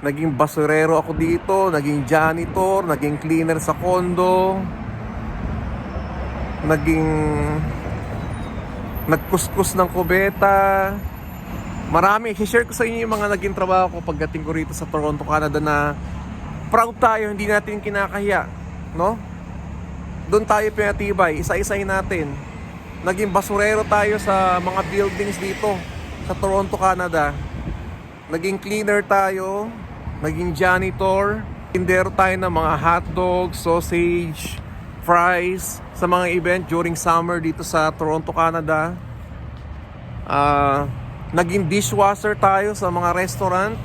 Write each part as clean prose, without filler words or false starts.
Naging basurero ako dito, naging janitor, naging cleaner sa condo, naging nagkuskus ng kubeta. Marami, i-share ko sa inyo yung mga naging trabaho ko pagdating ko rito sa Toronto, Canada, na proud tayo, hindi natin kinakahiya, no? Doon tayo pinatibay, isa-isahin natin. Naging basurero tayo sa mga buildings dito sa Toronto, Canada. Naging cleaner tayo, naging janitor, tindero tayo ng mga hotdog, sausage, fries sa mga event during summer dito sa Toronto, Canada. Naging dishwasher tayo sa mga restaurant,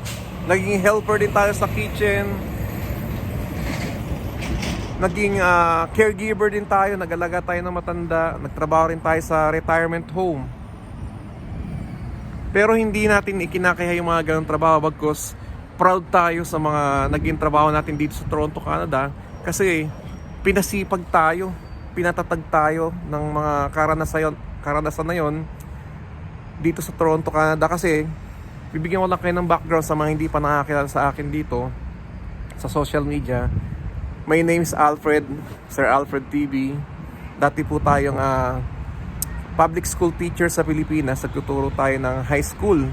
naging helper din tayo sa kitchen, naging caregiver din tayo, nag-alaga tayo ng matanda, nagtrabaho rin tayo sa retirement home. Pero hindi natin ikinakaya yung mga ganong trabaho, bagkus proud tayo sa mga naging trabaho natin dito sa Toronto, Canada, kasi pinasipag tayo, pinatatag tayo ng mga karanasan na yon dito sa Toronto, Canada. Kasi bibigyan ko lang kayo ng background sa mga hindi pa nakakilala sa akin dito sa social media. My name is Alfred, Sir Alfred TV. Dati po tayong public school teacher sa Pilipinas. Nagtuturo tayo ng high school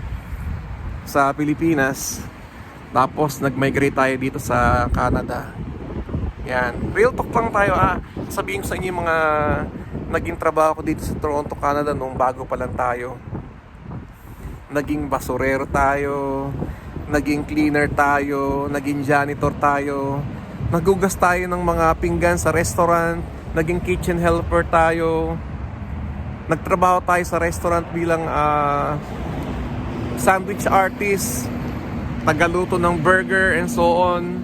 sa Pilipinas. Tapos nag-migrate tayo dito sa Canada. Yan, real talk lang tayo. Sabihin ko sa inyo yung mga naging trabaho ko dito sa Toronto, Canada nung bago pa lang tayo. Naging basurero tayo, naging cleaner tayo, naging janitor tayo, nagugas tayo ng mga pinggan sa restaurant, naging kitchen helper tayo, nagtrabaho tayo sa restaurant bilang sandwich artist, tagaluto ng burger and so on.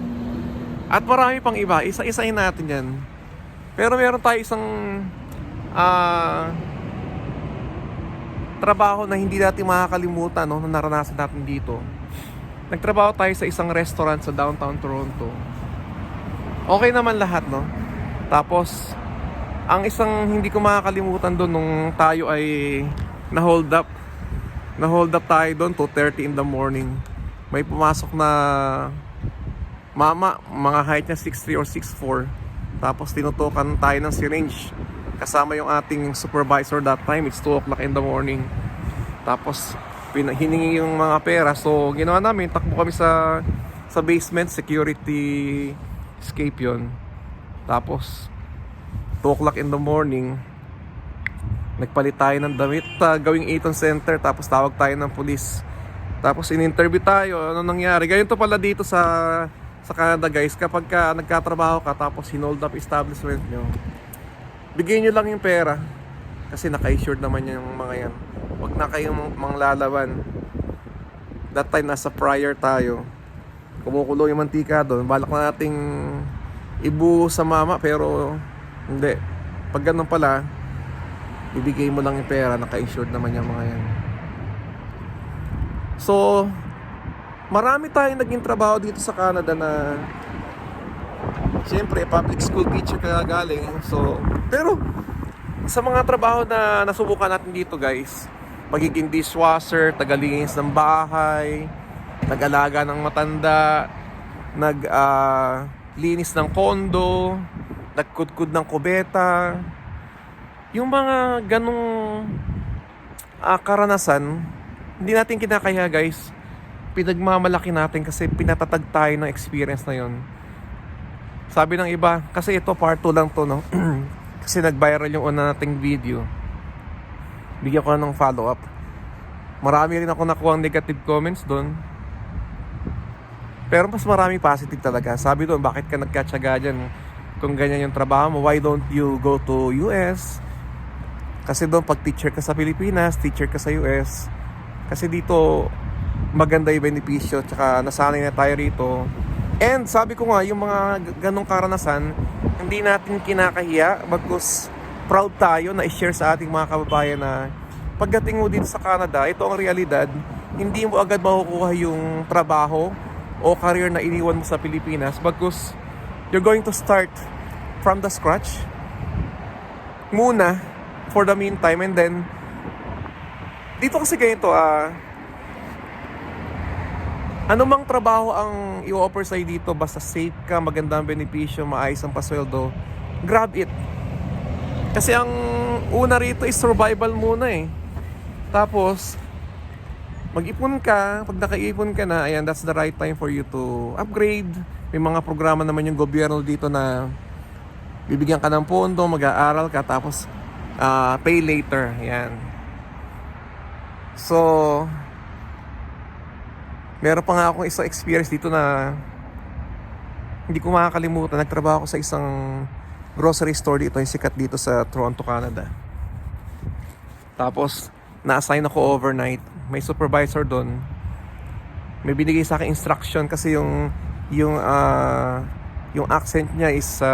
At marami pang iba, isa-isahin natin yan. Pero meron tayo isang trabaho na hindi natin makakalimutan, no, na naranasan natin dito. Nagtrabaho tayo sa isang restaurant sa downtown Toronto. Okay naman lahat, no? Tapos ang isang hindi ko makakalimutan doon nung tayo ay na-hold up tayo doon 2:30 in the morning. May pumasok na mama, mga height niya 6'3 or 6'4. Tapos tinutukan tayo ng syringe. Kasama yung ating supervisor that time. It's 2 o'clock in the morning. Tapos hiningi yung mga pera. So ginawa namin, takbo kami sa basement, security escape yun. Tapos 2 o'clock in the morning, nagpalit tayo ng damit, gawing Eaton Center. Tapos tawag tayo ng police. Tapos in-interview tayo, ano nangyari. Ganito pala dito sa Canada, guys. Kapag nagkatrabaho ka tapos hinold up establishment nyo, bigyan nyo lang yung pera. Kasi naka-insured naman yung mga yan. Huwag na kayong manglalaban. That time nasa fryer tayo, kumukulo yung mantika doon. Balak na nating ibuhos sa mama, pero hindi. Pag ganun pala, ibigay mo lang yung pera, naka-insured naman yung mga yan. So marami tayong naging trabaho dito sa Canada na siyempre public school teacher kaya galing. So pero sa mga trabaho na nasubukan natin dito, guys, pagiging dishwasher, tagalinis ng bahay, nag-alaga ng matanda, linis ng kondo, nagkudkud ng kubeta, yung mga ganong karanasan, hindi natin kinakaya, guys. Pinagmamalaki natin kasi pinatatag tayo ng experience na yon. Sabi ng iba, kasi ito part 2 lang to, no? Kasi nag-viral yung una nating video. Bigyan ko ng follow-up. Marami rin ako nakuha negative comments doon. Pero mas marami positive talaga. Sabi doon, bakit ka nagkatsaga dyan? Kung ganyan yung trabaho mo, why don't you go to US? Kasi doon, pag teacher ka sa Pilipinas, teacher ka sa US. Kasi dito, maganda yung benepisyo. Tsaka nasanay na tayo rito. And sabi ko nga, yung mga ganong karanasan, hindi natin kinakahiya, bagkus proud tayo na i-share sa ating mga kababayan na pagdating mo dito sa Canada, ito ang realidad. Hindi mo agad makukuha yung trabaho o career na iniwan mo sa Pilipinas, bagkus you're going to start from the scratch muna for the meantime. And then dito kasi ganito, Anumang trabaho ang i-offer sa'yo dito, basta safe ka, magandang benepisyo, maayos ang pasweldo, grab it. Kasi ang una rito is survival muna eh. Tapos, mag-ipon ka. Pag nakaipon ka na, ayan, that's the right time for you to upgrade. May mga programa naman yung gobyerno dito na bibigyan ka ng pondo, mag-aaral ka, tapos pay later. Ayan. So, meron pa nga akong isang experience dito na hindi ko makakalimutan. Nagtrabaho ako sa isang grocery store dito, yung sikat dito sa Toronto, Canada. Tapos, na-assign ako overnight. May supervisor doon. May binigay sa akin instruction kasi yung accent niya is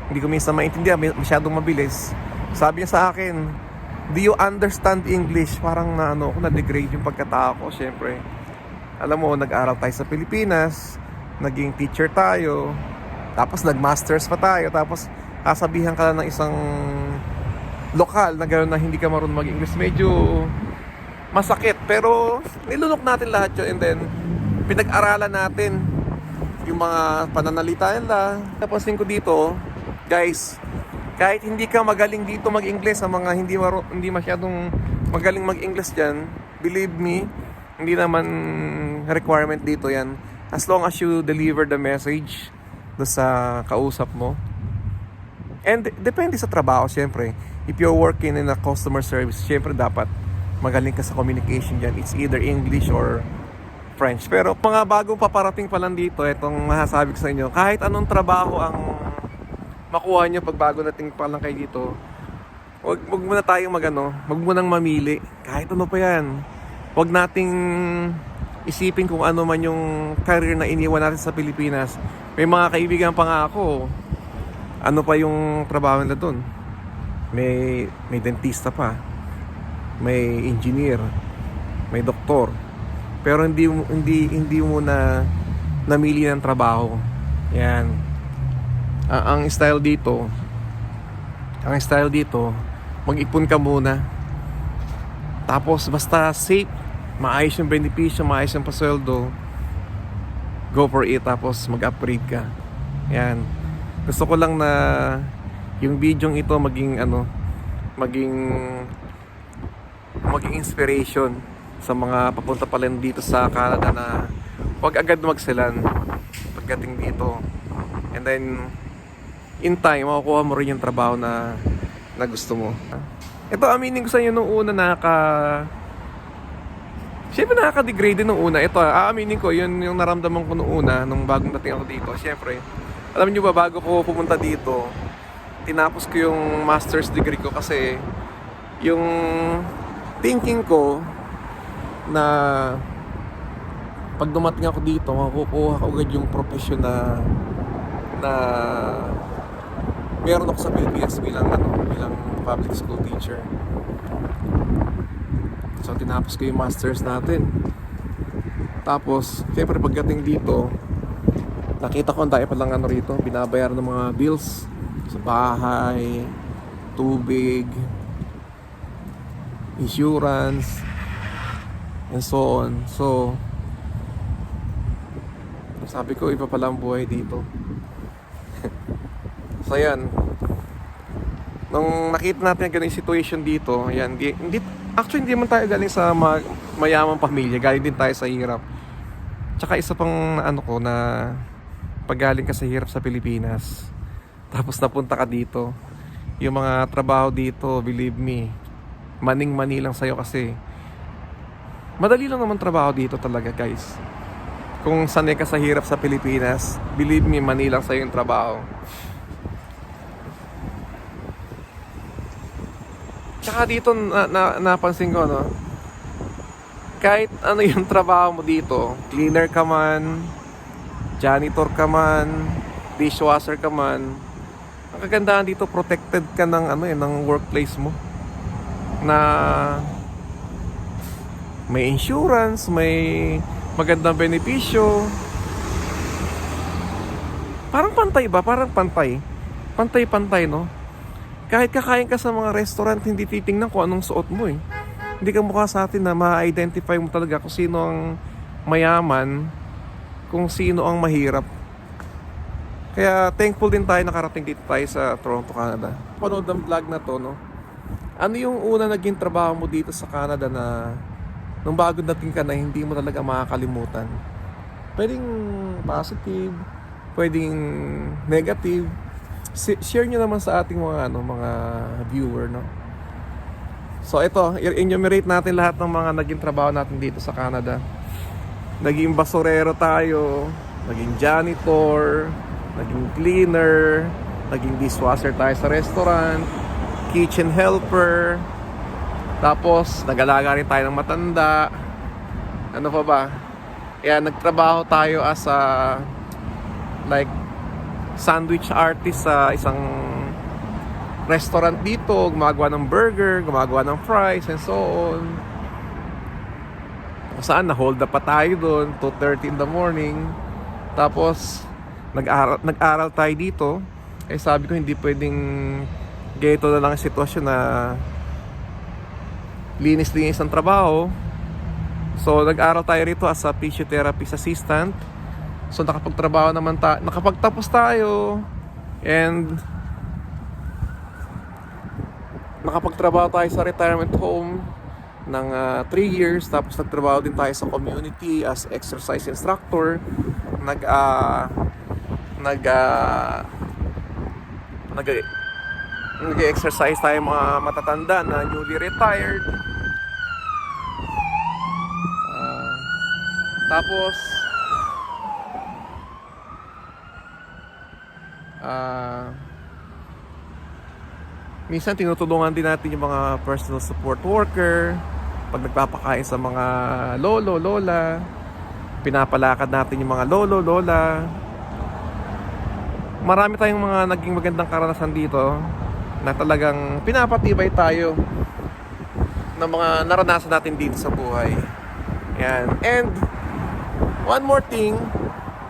hindi ko minsan maintindihan, masyadong mabilis. Sabi niya sa akin, "Do you understand English?" Parang na-degrade yung pagkatao ko, syempre. Alam mo, nag-aral tayo sa Pilipinas, naging teacher tayo, tapos nag-masters pa tayo, tapos kasabihan ka lang ng isang lokal na gano'n na hindi ka marunong mag-English. Medyo masakit, pero nilunok natin lahat yun, and then pinag-aralan natin yung mga pananalita nila. Napansin ko dito, guys, kahit hindi ka magaling dito mag-English, sa mga hindi masyadong magaling mag-English dyan, believe me, hindi naman requirement dito yan. As long as you deliver the message do sa kausap mo. And depende sa trabaho, syempre. If you're working in a customer service, syempre dapat magaling ka sa communication dyan. It's either English or French. Pero mga bagong paparating pa lang dito, itong masasabi ko sa inyo, kahit anong trabaho ang makuha nyo pag bago nating pa lang kayo dito, wag muna tayong wag munang mamili. Kahit ano pa yan. Wag nating isipin kung ano man yung career na iniwan natin sa Pilipinas. May mga kaibigan pa nga ako, ano pa yung trabaho nila doon? May dentista pa, may engineer, may doktor. Pero hindi mo na namili ng trabaho. Yan. Ang style dito, mag-ipon ka muna. Tapos basta safe, maayos yung benepisyo, maayos yung pasweldo, go for it, tapos mag-upgrade ka. Yan. Gusto ko lang na yung video ito maging inspiration sa mga papunta pa lang dito sa Canada na huwag agad magsilan pagdating dito. And then in time, makukuha mo rin yung trabaho na gusto mo. Ito, aminin ko sa inyo nung una siyempre nakaka-degrade din nung una. Ito, aaminin ko, yun yung naramdaman ko nung una, nung bagong dating ako dito. Siyempre, alam niyo ba, bago ko pumunta dito, tinapos ko yung master's degree ko kasi yung thinking ko na pag dumating ako dito, makukuha ko agad yung profession na meron ako sa Pilipinas bilang public school teacher. So tinapos ko yung masters natin. Tapos siyempre pagdating dito, nakita ko ang dami pa lang rito, binabayaran ng mga bills sa bahay, tubig, insurance, and so on. So sabi ko, iba pala ang buhay dito. So yan, nung nakita natin ang ganung situation dito, ayan, actually hindi man tayo galing sa mayamang pamilya, galing din tayo sa hirap. Tsaka isa pang na pag galing ka sa hirap sa Pilipinas, tapos napunta ka dito, yung mga trabaho dito, believe me, maning-mani lang sa'yo kasi madali lang naman trabaho dito talaga, guys. Kung sanay ka sa hirap sa Pilipinas, believe me, mani lang sa'yo yung trabaho. Tsaka dito napansin ko, kahit ano yung trabaho mo dito, cleaner ka man, janitor ka man, dishwasher ka man, ang kagandahan dito, protected ka ng ng workplace mo, na may insurance, may magandang benepisyo. Parang pantay ba? Parang pantay, no? Kahit kakain ka sa mga restaurant, hindi titingnan kung anong suot mo eh. Hindi ka mukha sa atin na ma-identify mo talaga kung sino ang mayaman kung sino ang mahirap. Kaya thankful din tayo nakarating dito tayo sa Toronto, Canada. Panood ang vlog na to, no? Ano yung una naging trabaho mo dito sa Canada na nung bago dating ka na hindi mo talaga makakalimutan? Pwedeng positive, pwedeng negative. Share nyo naman sa ating mga viewer, no? So ito, enumerate natin lahat ng mga naging trabaho natin dito sa Canada. Naging basurero tayo, naging janitor, naging cleaner, naging dishwasher tayo sa restaurant, kitchen helper, tapos nag-alaga rin tayo ng matanda. Ano pa ba? Kaya nagtrabaho tayo as a like sandwich artist sa isang restaurant dito, gumagawa ng burger, gumagawa ng fries and so on. Kung saan na-hold up pa tayo doon 2:30 in the morning. Tapos nag-aral tayo dito. Eh sabi ko hindi pwedeng ganito na lang ang sitwasyon na linis-linis ang trabaho. So nag-aral tayo rito as a physiotherapist assistant. So nakapagtrabaho naman nakapagtapos tayo and nakapagtrabaho tayo sa retirement home ng 3 years. Tapos nagtrabaho din tayo sa community as exercise instructor. Nag-exercise tayo mga matatanda na newly retired. Tapos minsan tinutulungan din natin yung mga personal support worker pag nagpapakain sa mga lolo, lola. Pinapalakad natin yung mga lolo, lola. Marami tayong mga naging magandang karanasan dito na talagang pinapatibay tayo ng mga naranasan natin dito sa buhay. Yan. And one more thing,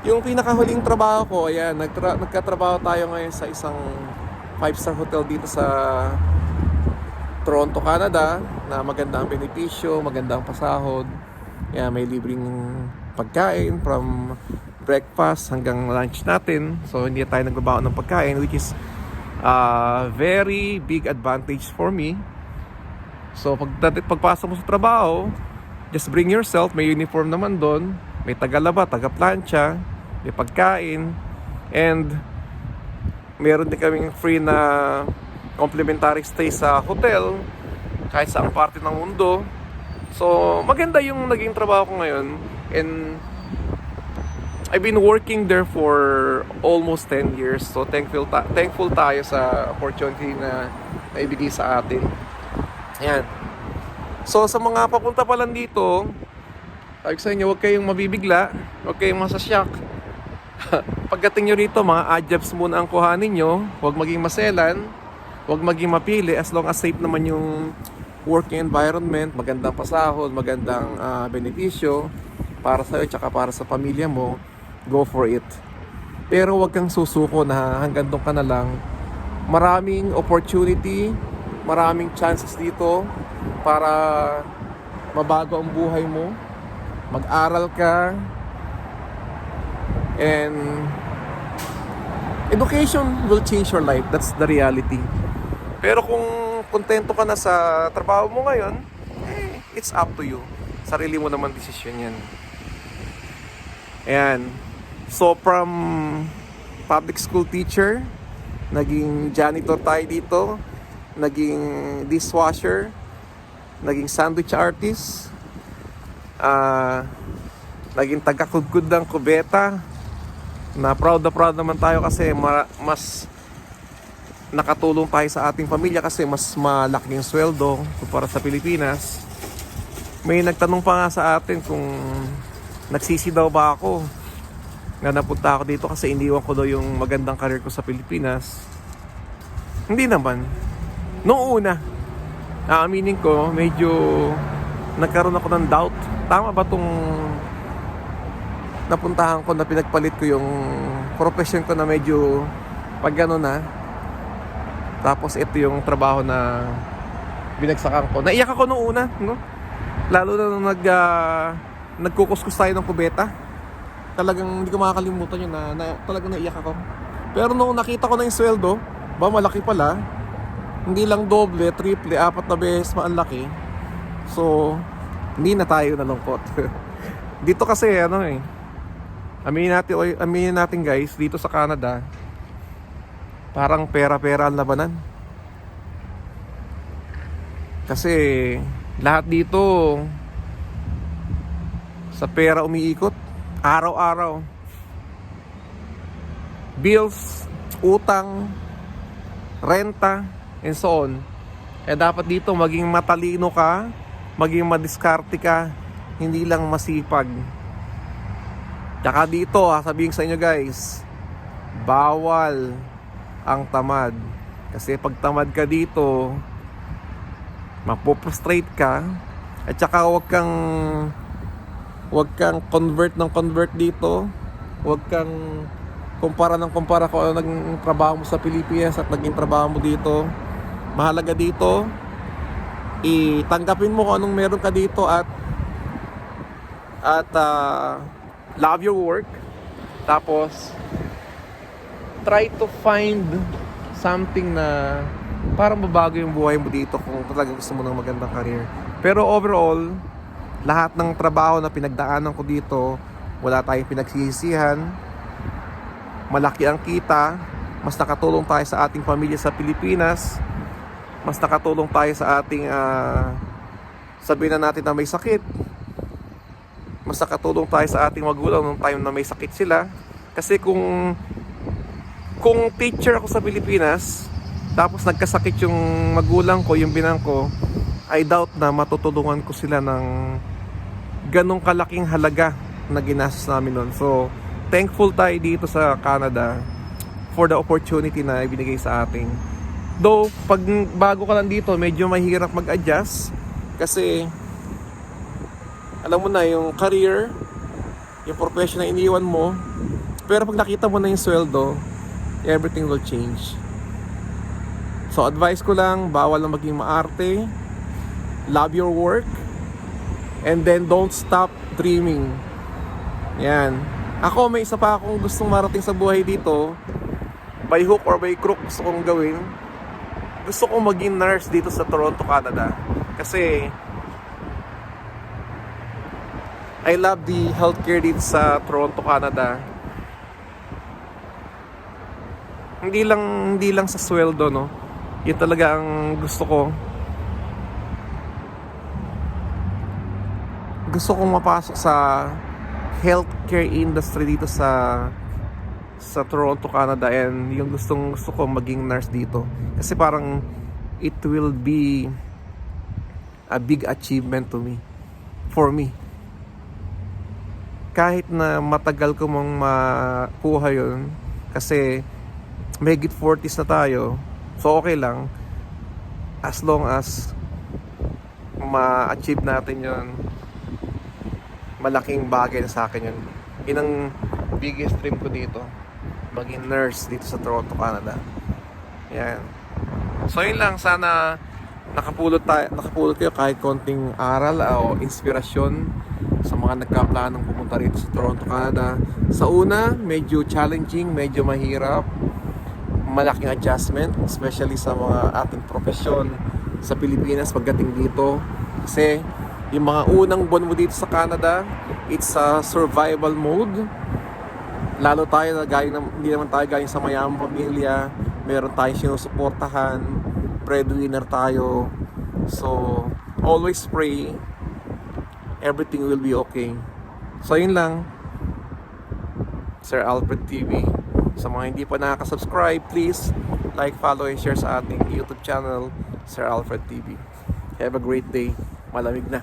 yung pinakahuling trabaho ko, ayan, nagkatrabaho tayo ngayon sa isang 5-star hotel dito sa Toronto, Canada, na maganda ang benepisyo, maganda ang pasahod. Yan, may libreng pagkain from breakfast hanggang lunch natin. So hindi tayo nagbabaon ng pagkain, which is very big advantage for me. So pagpasok mo sa trabaho, just bring yourself. May uniform naman doon, may tagalaba, taga-plancha, may pagkain, and meron din kaming free na complimentary stay sa hotel kahit saang parte ng mundo. So maganda yung naging trabaho ko ngayon, and I've been working there for almost 10 years. So thankful tayo sa opportunity na naibigay sa atin. Ayan. So sa mga papunta pa lang dito, sabi ko sa inyo, huwag kayong mabibigla, huwag kayong masasyak. Pagdating nyo rito, mga adjabs muna ang kuhanin nyo. Huwag maging maselan, huwag maging mapili, as long as safe naman yung working environment, magandang pasahod, magandang benepisyo para sa'yo tsaka para sa pamilya mo, go for it. Pero huwag kang susuko na hanggang doon ka na lang. Maraming opportunity, maraming chances dito para mabago ang buhay mo. Mag-aral ka, and education will change your life. That's the reality. Pero kung kontento ka na sa trabaho mo ngayon, it's up to you. Sarili mo naman desisyon yan. Ayan. So from public school teacher, naging janitor tayo dito, naging dishwasher, naging sandwich artist, naging taga-kudkud ng kubeta. Na proud naman tayo kasi mas nakatulong tayo sa ating pamilya kasi mas malaki yung sweldo kumpara sa Pilipinas. May nagtanong pa nga sa atin kung nagsisi daw ba ako na napunta ako dito kasi iniwan ko daw yung magandang career ko sa Pilipinas. Hindi naman. Noong una, aaminin ko, medyo nagkaroon ako ng doubt. Tama ba tong napuntahan ko na pinagpalit ko yung profession ko na medyo pag gano'n na. Tapos ito yung trabaho na binagsakan ko. Naiyak ako noong una, no? Lalo na nung nagkukuskus tayo ng kubeta. Talagang hindi ko makakalimutan yun na talagang naiyak ako. Pero nung nakita ko na yung sweldo, malaki pala. Hindi lang doble, triple, 4 na beses malaki. So, hindi na tayo nalungkot. Dito kasi aminin natin guys, dito sa Canada, parang pera-pera ang labanan. Kasi lahat dito sa pera umiikot, araw-araw. Bills, utang, renta, and so on. Dapat dito maging matalino ka, maging madiskarte ka, hindi lang masipag. Tsaka dito, sabihin sa inyo guys, bawal ang tamad. Kasi pag tamad ka dito, mapoprostrate ka. At saka wag kang convert dito. Wag kang kumpara kung ano naging trabaho mo sa Pilipinas at naging trabaho mo dito. Mahalaga dito, itanggapin mo kung anong meron ka dito at love your work. Tapos try to find something na para mabago yung buhay mo dito kung talaga gusto mo ng magandang career. Pero overall, lahat ng trabaho na pinagdaanan ko dito, wala tayong pinagsisisihan. Malaki ang kita, mas nakatulong tayo sa ating pamilya sa Pilipinas, mas nakatulong tayo sa ating sabihin na natin na may sakit, mas nakatulong tayo sa ating magulang nung time na may sakit sila. Kasi kung teacher ako sa Pilipinas, tapos nagkasakit yung magulang ko, yung binang ko, I doubt na matutulungan ko sila ng ganong kalaking halaga na ginastos namin nun. So, thankful tayo dito sa Canada for the opportunity na ibinigay sa atin. Though, pag bago ka lang dito, medyo mahirap mag-adjust. Kasi, alam mo na, yung career, yung profession na iniwan mo. Pero pag nakita mo na yung sweldo, everything will change. So, advice ko lang, bawal na maging maarte. Love your work. And then, don't stop dreaming. Yan. Ako, may isa pa akong gustong marating sa buhay dito. By hook or by crook, gusto kong gawin. Gusto kong maging nurse dito sa Toronto, Canada. Kasi I love the healthcare dito sa Toronto, Canada. Hindi lang sa sweldo, no. Yun talaga ang gusto ko. Gusto kong mapasok sa healthcare industry dito sa Toronto, Canada, and yung gusto ko maging nurse dito. Kasi parang it will be a big achievement for me. Kahit na matagal ko mong makuha yun, kasi may git 40s na tayo, so okay lang as long as ma-achieve natin yun. Malaking bagay na sa akin yun. Yun ang biggest dream ko dito, maging nurse dito sa Toronto, Canada. Yan. So yun lang, sana nakapulot kayo kahit konting aral o inspirasyon sa mga nagkaplanong pumunta rito sa Toronto, Canada. Sa una, medyo challenging, medyo mahirap, malaking adjustment, especially sa mga ating profesyon sa Pilipinas pagdating dito. Kasi yung mga unang buwan mo dito sa Canada, it's a survival mode. Lalo tayo na hindi naman tayo galing sa mayamang pamilya, meron tayong sinusuportahan, breadwinner tayo. So, always pray everything will be okay. So, yun lang. Sir Alfred TV. Sa mga hindi pa nakaka-subscribe, please like, follow, and share sa ating YouTube channel, Sir Alfred TV. Have a great day. Malamig na.